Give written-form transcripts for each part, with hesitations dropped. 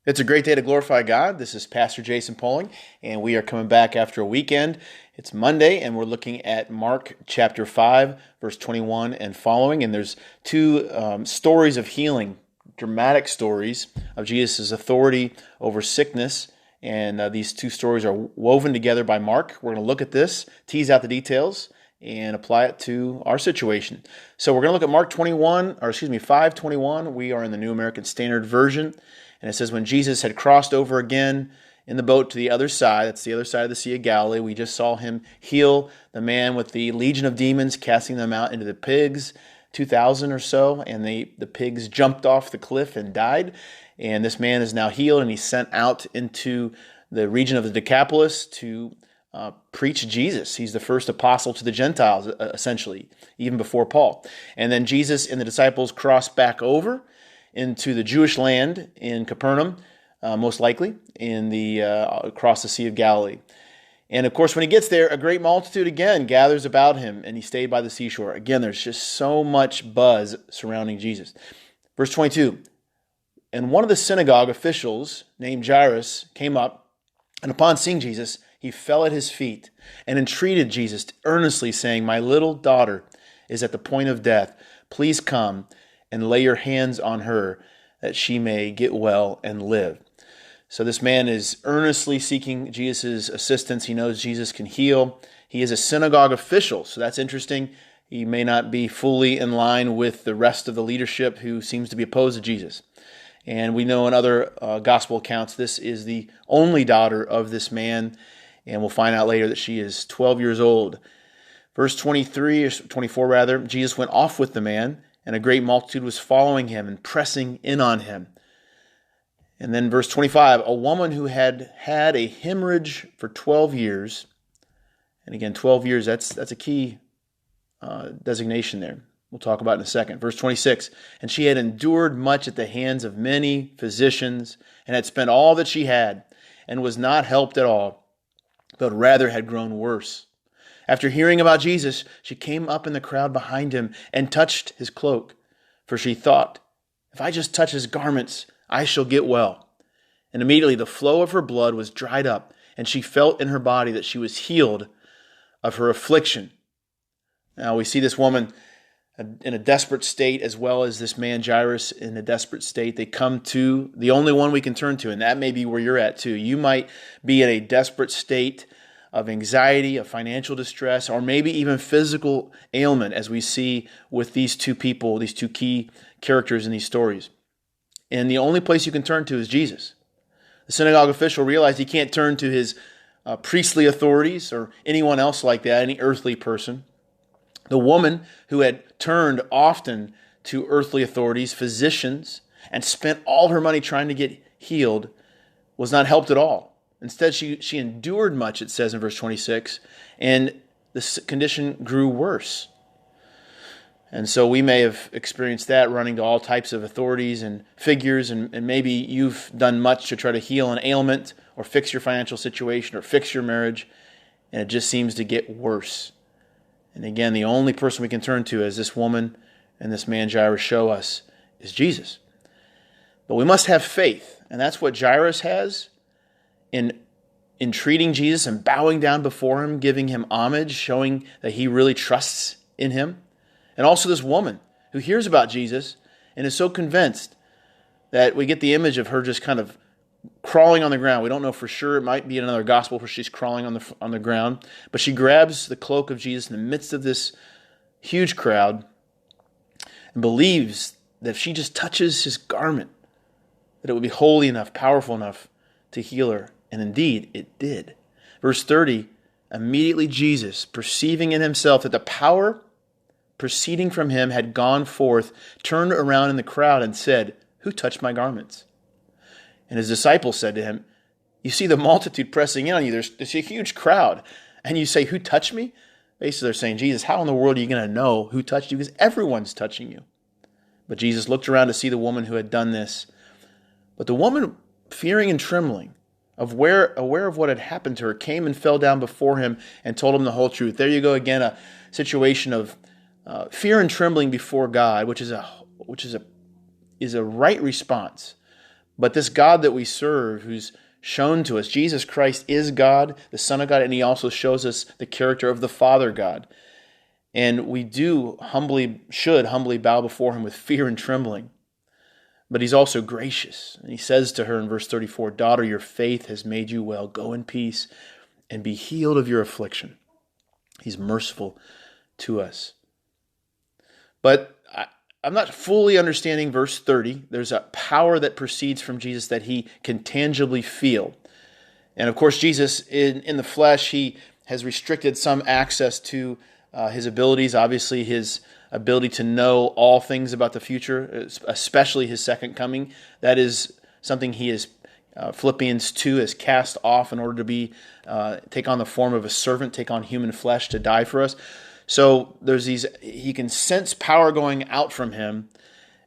It's a great day to glorify God. This is Pastor Jason Poling, and we are coming back after a weekend. It's Monday, and we're looking at Mark chapter 5, verse 21 and following. And there's two stories of healing, dramatic stories of Jesus' authority over sickness. And these two stories are woven together by Mark. We're going to look at this, tease out the details, and apply it to our situation. So we're going to look at Mark 5:21. We are in the New American Standard Version. And it says, when Jesus had crossed over again in the boat to the other side, that's the other side of the Sea of Galilee, we just saw him heal the man with the legion of demons, casting them out into the pigs, 2,000 or so, and the pigs jumped off the cliff and died. And this man is now healed, and he's sent out into the region of the Decapolis to preach Jesus. He's the first apostle to the Gentiles, essentially, even before Paul. And then Jesus and the disciples cross back over into the Jewish land in Capernaum, most likely, across the Sea of Galilee. And of course, when he gets there, a great multitude again gathers about him, and he stayed by the seashore. Again, there's just so much buzz surrounding Jesus. Verse 22, and one of the synagogue officials named Jairus came up, and upon seeing Jesus, he fell at his feet and entreated Jesus earnestly, saying, my little daughter is at the point of death. Please come and lay your hands on her, that she may get well and live. So this man is earnestly seeking Jesus' assistance. He knows Jesus can heal. He is a synagogue official, so that's interesting. He may not be fully in line with the rest of the leadership who seems to be opposed to Jesus. And we know in other gospel accounts, this is the only daughter of this man, and we'll find out later that she is 12 years old. Verse 23, or 24 rather, Jesus went off with the man, and a great multitude was following him and pressing in on him. And then verse 25, a woman who had had a hemorrhage for 12 years, and again, 12 years, that's a key designation there. We'll talk about it in a second. Verse 26, and she had endured much at the hands of many physicians, and had spent all that she had, and was not helped at all, but rather had grown worse. After hearing about Jesus, she came up in the crowd behind him and touched his cloak, for she thought, if I just touch his garments, I shall get well. And immediately the flow of her blood was dried up, and she felt in her body that she was healed of her affliction. Now we see this woman in a desperate state, as well as this man Jairus in a desperate state. They come to the only one we can turn to, and that may be where you're at too. You might be in a desperate state of anxiety, of financial distress, or maybe even physical ailment, as we see with these two people, these two key characters in these stories. And the only place you can turn to is Jesus. The synagogue official realized he can't turn to his priestly authorities or anyone else like that, any earthly person. The woman who had turned often to earthly authorities, physicians, and spent all her money trying to get healed was not helped at all. Instead, she endured much, it says in verse 26, and the condition grew worse. And so we may have experienced that, running to all types of authorities and figures, and maybe you've done much to try to heal an ailment or fix your financial situation or fix your marriage, and it just seems to get worse. And again, the only person we can turn to, as this woman and this man Jairus show us, is Jesus. But we must have faith, and that's what Jairus has in entreating Jesus and bowing down before him, giving him homage, showing that he really trusts in him. And also this woman who hears about Jesus and is so convinced that we get the image of her just kind of crawling on the ground. We don't know for sure. It might be in another gospel where she's crawling on the ground. But she grabs the cloak of Jesus in the midst of this huge crowd and believes that if she just touches his garment, that it would be holy enough, powerful enough to heal her. And indeed, it did. Verse 30, immediately Jesus, perceiving in himself that the power proceeding from him had gone forth, turned around in the crowd and said, who touched my garments? And his disciples said to him, you see the multitude pressing in on you. There's a huge crowd. And you say, who touched me? Basically, they're saying, Jesus, how in the world are you going to know who touched you? Because everyone's touching you. But Jesus looked around to see the woman who had done this. But the woman, fearing and trembling, aware of what had happened to her, came and fell down before him and told him the whole truth. There you go again, a situation of fear and trembling before God, which is a right response. But this God that we serve, who's shown to us, Jesus Christ is God, the Son of God, and he also shows us the character of the Father God. And we should humbly bow before him with fear and trembling. But he's also gracious. And he says to her in verse 34, "Daughter, your faith has made you well. Go in peace and be healed of your affliction." He's merciful to us. But I'm not fully understanding verse 30. There's a power that proceeds from Jesus that he can tangibly feel. And of course, Jesus, in the flesh, he has restricted some access to his abilities, obviously his ability to know all things about the future, especially his second coming. That is something he is, Philippians 2 is cast off in order to take on the form of a servant, take on human flesh to die for us. So he can sense power going out from him,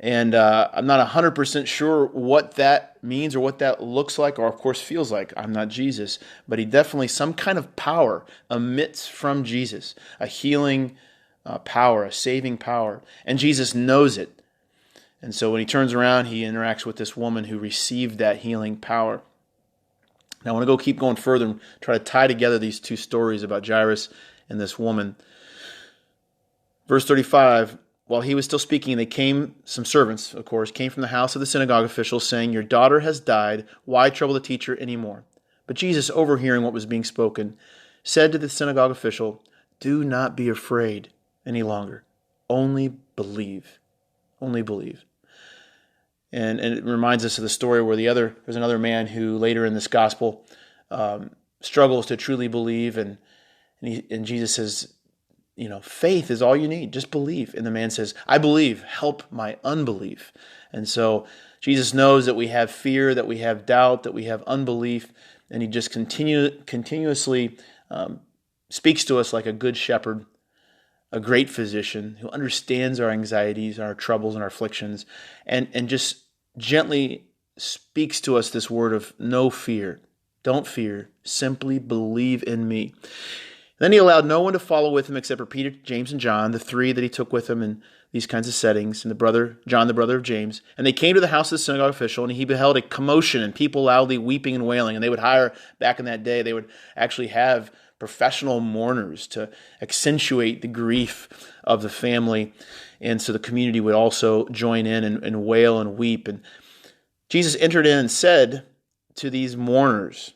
and I'm not 100% sure what that means or what that looks like, or of course feels like. I'm not Jesus, but he definitely, some kind of power emits from Jesus, a healing power, a saving power, and Jesus knows it. And so when he turns around, he interacts with this woman who received that healing power. Now I want to keep going further and try to tie together these two stories about Jairus and this woman. Verse 35, while he was still speaking, some servants, of course, came from the house of the synagogue official, saying, "Your daughter has died. Why trouble the teacher anymore?" But Jesus, overhearing what was being spoken, said to the synagogue official, "Do not be afraid any longer. Only believe." Only believe. And it reminds us of the story where there's another man who later in this gospel struggles to truly believe, and Jesus says, faith is all you need. Just believe. And the man says, "I believe. Help my unbelief." And so Jesus knows that we have fear, that we have doubt, that we have unbelief, and he just continuously speaks to us like a good shepherd, a great physician who understands our anxieties, our troubles, and our afflictions, and just gently speaks to us this word of no fear. Don't fear. Simply believe in me. Then he allowed no one to follow with him except for Peter, James, and John, the three that he took with him in these kinds of settings, and John, the brother of James. And they came to the house of the synagogue official, and he beheld a commotion and people loudly weeping and wailing. And they would hire, back in that day, they would actually have professional mourners to accentuate the grief of the family. And so the community would also join in and wail and weep. And Jesus entered in and said to these mourners,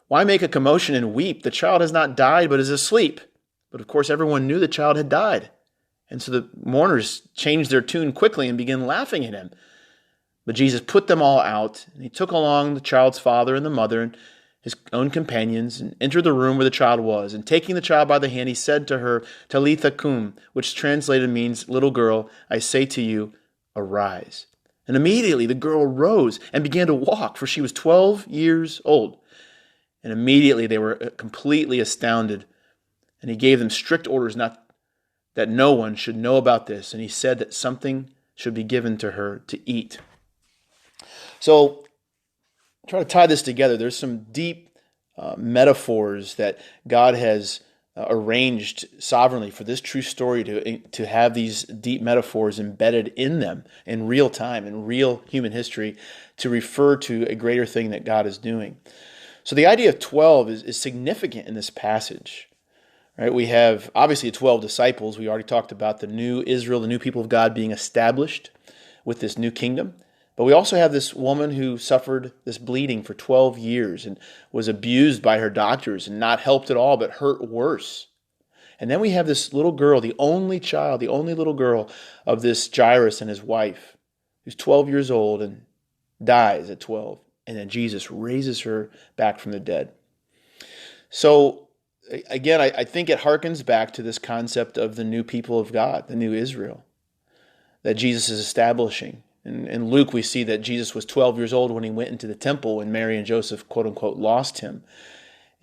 "Why make a commotion and weep? The child has not died, but is asleep." But of course, everyone knew the child had died. And so the mourners changed their tune quickly and began laughing at him. But Jesus put them all out, and he took along the child's father and the mother and his own companions, and entered the room where the child was. And taking the child by the hand, he said to her, "Talitha cum," which translated means, "Little girl, I say to you, arise." And immediately the girl rose and began to walk, for she was 12 years old. And immediately they were completely astounded. And he gave them strict orders that no one should know about this. And he said that something should be given to her to eat. So, try to tie this together. There's some deep metaphors that God has arranged sovereignly for this true story to have these deep metaphors embedded in them in real time, in real human history, to refer to a greater thing that God is doing. So the idea of 12 is significant in this passage, right? We have obviously 12 disciples. We already talked about the new Israel, the new people of God being established with this new kingdom. But we also have this woman who suffered this bleeding for 12 years and was abused by her doctors and not helped at all, but hurt worse. And then we have this little girl, the only little girl of this Jairus and his wife, who's 12 years old and dies at 12. And then Jesus raises her back from the dead. So again, I think it harkens back to this concept of the new people of God, the new Israel, that Jesus is establishing. In Luke, we see that Jesus was 12 years old when he went into the temple and Mary and Joseph, quote unquote, lost him.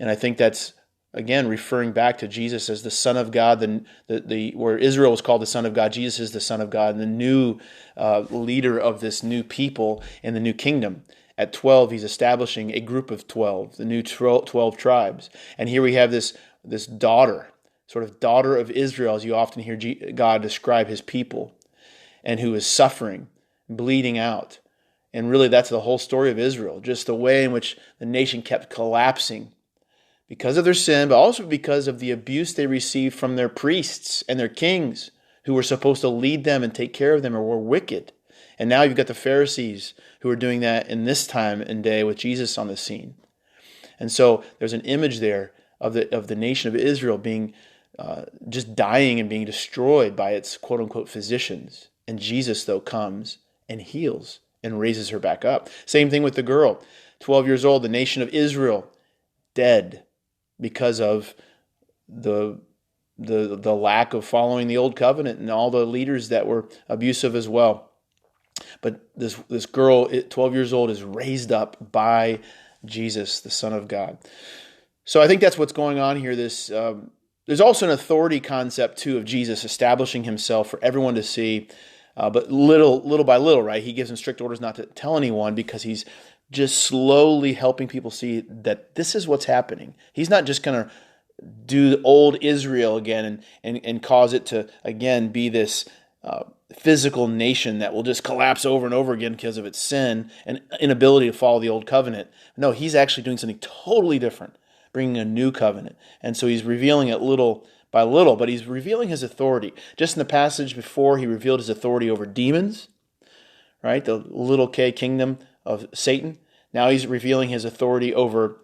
And I think that's, again, referring back to Jesus as the Son of God, where Israel was called the Son of God, Jesus is the Son of God, and the new leader of this new people in the new kingdom. At 12, he's establishing a group of 12, the new 12 tribes. And here we have this daughter, sort of daughter of Israel, as you often hear God describe his people, and who is suffering, bleeding out. And really, that's the whole story of Israel, just the way in which the nation kept collapsing because of their sin, but also because of the abuse they received from their priests and their kings who were supposed to lead them and take care of them or were wicked. And now you've got the Pharisees who are doing that in this time and day with Jesus on the scene. And so there's an image there of the nation of Israel being just dying and being destroyed by its quote-unquote physicians. And Jesus, though, comes and heals and raises her back up. Same thing with the girl, 12 years old, the nation of Israel, dead because of the lack of following the old covenant and all the leaders that were abusive as well. But this girl, 12 years old, is raised up by Jesus, the Son of God. So I think that's what's going on here. There's also an authority concept, too, of Jesus establishing himself for everyone to see, but little by little, right? He gives them strict orders not to tell anyone because he's just slowly helping people see that this is what's happening. He's not just going to do old Israel again and cause it to, again, be this physical nation that will just collapse over and over again because of its sin and inability to follow the old covenant. No, he's actually doing something totally different, bringing a new covenant. And so he's revealing it little by little, but he's revealing his authority. Just in the passage before, he revealed his authority over demons, right? The little k kingdom of Satan. Now he's revealing his authority over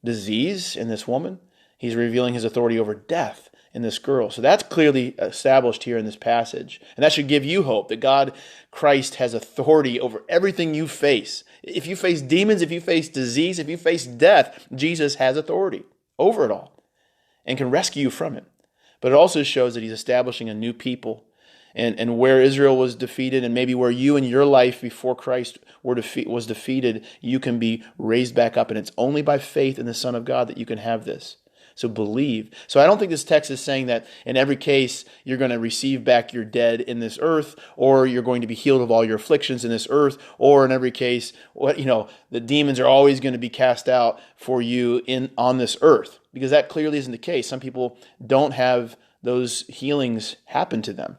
disease in this woman. He's revealing his authority over death in this girl. So that's clearly established here in this passage. And that should give you hope that God, Christ, has authority over everything you face. If you face demons, if you face disease, if you face death, Jesus has authority over it all and can rescue you from it. But it also shows that he's establishing a new people. And where Israel was defeated, and maybe where you in your life before Christ was defeated, you can be raised back up. And it's only by faith in the Son of God that you can have this. So believe. So I don't think this text is saying that in every case you're going to receive back your dead in this earth, or you're going to be healed of all your afflictions in this earth, or in every case, the demons are always going to be cast out for you on this earth, because that clearly isn't the case. Some people don't have those healings happen to them.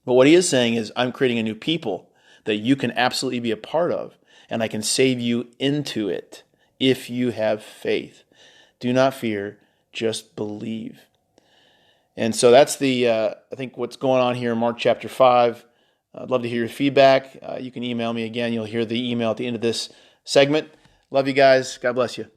But what he is saying is, I'm creating a new people that you can absolutely be a part of, and I can save you into it if you have faith. Do not fear, just believe. And so that's I think what's going on here in Mark chapter 5. I'd love to hear your feedback. You can email me again. You'll hear the email at the end of this segment. Love you guys. God bless you.